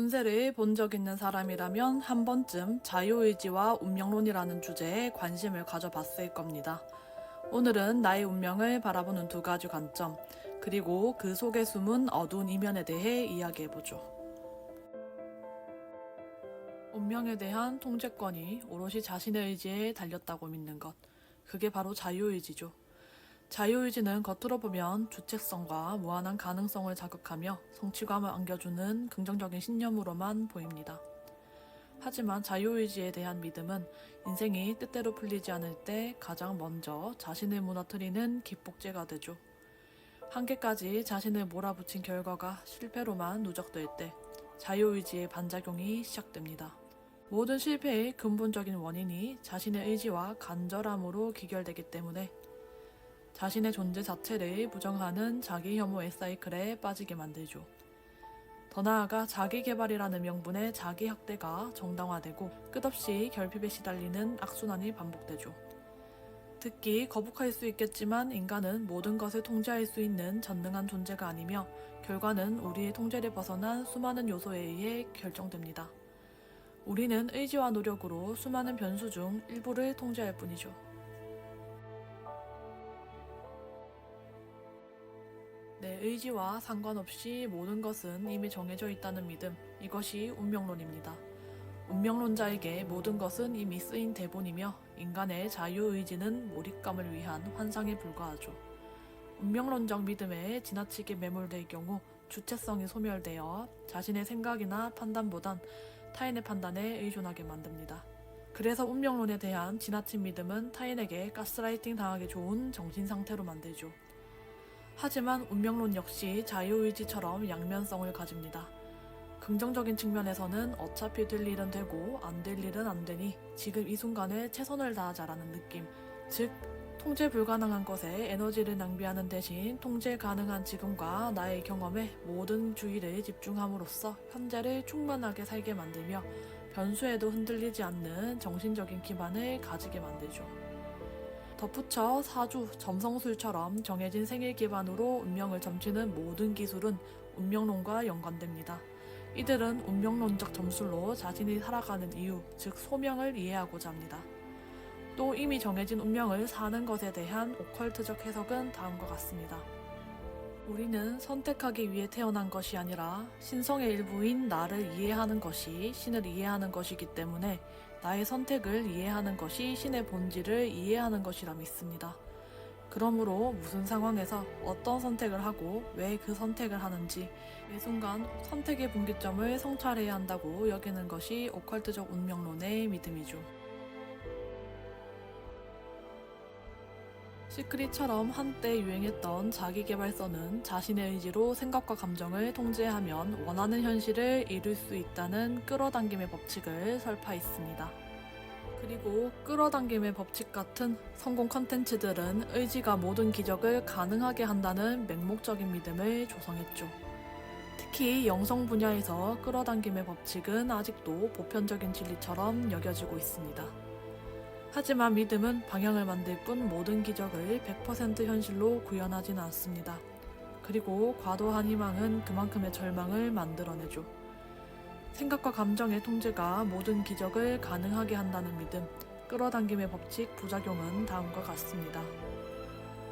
운세를 본 적 있는 사람이라면 한 번쯤 자유의지와 운명론이라는 주제에 관심을 가져봤을 겁니다. 오늘은 나의 운명을 바라보는 두 가지 관점, 그리고 그 속에 숨은 어두운 이면에 대해 이야기해보죠. 운명에 대한 통제권이 오롯이 자신의 의지에 달렸다고 믿는 것, 그게 바로 자유의지죠. 자유의지는 겉으로 보면 주체성과 무한한 가능성을 자극하며 성취감을 안겨주는 긍정적인 신념으로만 보입니다. 하지만 자유의지에 대한 믿음은 인생이 뜻대로 풀리지 않을 때 가장 먼저 자신을 무너뜨리는 기폭제가 되죠. 한계까지 자신을 몰아붙인 결과가 실패로만 누적될 때 자유의지의 반작용이 시작됩니다. 모든 실패의 근본적인 원인이 자신의 의지와 간절함으로 귀결되기 때문에 자신의 존재 자체를 부정하는 자기 혐오의 사이클에 빠지게 만들죠. 더 나아가 자기 개발이라는 명분의 자기 학대가 정당화되고 끝없이 결핍에 시달리는 악순환이 반복되죠. 특히 거북할 수 있겠지만 인간은 모든 것을 통제할 수 있는 전능한 존재가 아니며 결과는 우리의 통제를 벗어난 수많은 요소에 의해 결정됩니다. 우리는 의지와 노력으로 수많은 변수 중 일부를 통제할 뿐이죠. 내 의지와 상관없이 모든 것은 이미 정해져 있다는 믿음, 이것이 운명론입니다. 운명론자에게 모든 것은 이미 쓰인 대본이며 인간의 자유의지는 몰입감을 위한 환상에 불과하죠. 운명론적 믿음에 지나치게 매몰될 경우 주체성이 소멸되어 자신의 생각이나 판단보단 타인의 판단에 의존하게 만듭니다. 그래서 운명론에 대한 지나친 믿음은 타인에게 가스라이팅 당하기 좋은 정신상태로 만들죠. 하지만 운명론 역시 자유의지처럼 양면성을 가집니다. 긍정적인 측면에서는 어차피 될 일은 되고 안 될 일은 안 되니 지금 이 순간에 최선을 다하자라는 느낌, 즉 통제 불가능한 것에 에너지를 낭비하는 대신 통제 가능한 지금과 나의 경험에 모든 주의를 집중함으로써 현재를 충만하게 살게 만들며 변수에도 흔들리지 않는 정신적인 기반을 가지게 만들죠. 덧붙여 사주, 점성술처럼 정해진 생일 기반으로 운명을 점치는 모든 기술은 운명론과 연관됩니다. 이들은 운명론적 점술로 자신이 살아가는 이유, 즉 소명을 이해하고자 합니다. 또 이미 정해진 운명을 사는 것에 대한 오컬트적 해석은 다음과 같습니다. 우리는 선택하기 위해 태어난 것이 아니라 신성의 일부인 나를 이해하는 것이 신을 이해하는 것이기 때문에 나의 선택을 이해하는 것이 신의 본질을 이해하는 것이라 믿습니다. 그러므로 무슨 상황에서 어떤 선택을 하고 왜 그 선택을 하는지 매 순간 선택의 분기점을 성찰해야 한다고 여기는 것이 오컬트적 운명론의 믿음이죠. 시크릿처럼 한때 유행했던 자기계발서는 자신의 의지로 생각과 감정을 통제하면 원하는 현실을 이룰 수 있다는 끌어당김의 법칙을 설파했습니다. 그리고 끌어당김의 법칙 같은 성공 컨텐츠들은 의지가 모든 기적을 가능하게 한다는 맹목적인 믿음을 조성했죠. 특히 영성 분야에서 끌어당김의 법칙은 아직도 보편적인 진리처럼 여겨지고 있습니다. 하지만 믿음은 방향을 만들 뿐 모든 기적을 100% 현실로 구현하진 않습니다. 그리고 과도한 희망은 그만큼의 절망을 만들어내죠. 생각과 감정의 통제가 모든 기적을 가능하게 한다는 믿음, 끌어당김의 법칙 부작용은 다음과 같습니다.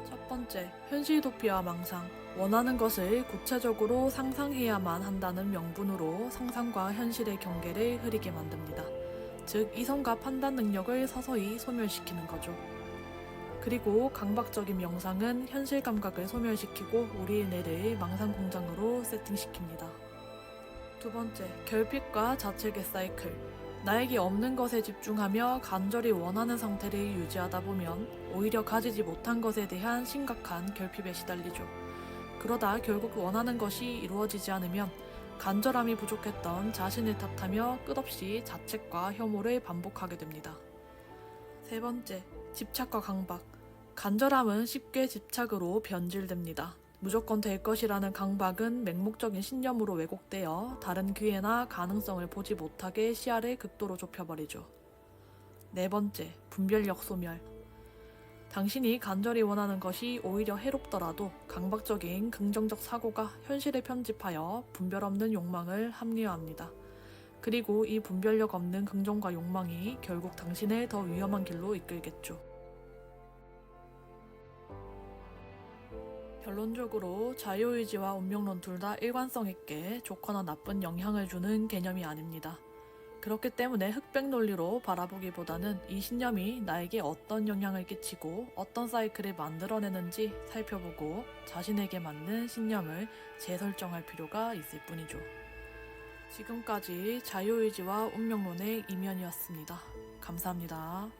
첫 번째, 현실 도피와 망상. 원하는 것을 구체적으로 상상해야만 한다는 명분으로 상상과 현실의 경계를 흐리게 만듭니다. 즉 이성과 판단 능력을 서서히 소멸시키는 거죠. 그리고 강박적인 명상은 현실 감각을 소멸시키고 우리의 뇌를 망상 공장으로 세팅시킵니다. 두 번째, 결핍과 자책의 사이클. 나에게 없는 것에 집중하며 간절히 원하는 상태를 유지하다 보면 오히려 가지지 못한 것에 대한 심각한 결핍에 시달리죠. 그러다 결국 원하는 것이 이루어지지 않으면 간절함이 부족했던 자신을 탓하며 끝없이 자책과 혐오를 반복하게 됩니다. 세 번째, 집착과 강박. 간절함은 쉽게 집착으로 변질됩니다. 무조건 될 것이라는 강박은 맹목적인 신념으로 왜곡되어 다른 기회나 가능성을 보지 못하게 시야를 극도로 좁혀버리죠. 네 번째, 분별력 소멸. 당신이 간절히 원하는 것이 오히려 해롭더라도 강박적인 긍정적 사고가 현실에 편집하여 분별 없는 욕망을 합리화합니다. 그리고 이 분별력 없는 긍정과 욕망이 결국 당신을 더 위험한 길로 이끌겠죠. 결론적으로 자유의지와 운명론 둘 다 일관성 있게 좋거나 나쁜 영향을 주는 개념이 아닙니다. 그렇기 때문에 흑백 논리로 바라보기보다는 이 신념이 나에게 어떤 영향을 끼치고 어떤 사이클을 만들어내는지 살펴보고 자신에게 맞는 신념을 재설정할 필요가 있을 뿐이죠. 지금까지 자유의지와 운명론의 이면이었습니다. 감사합니다.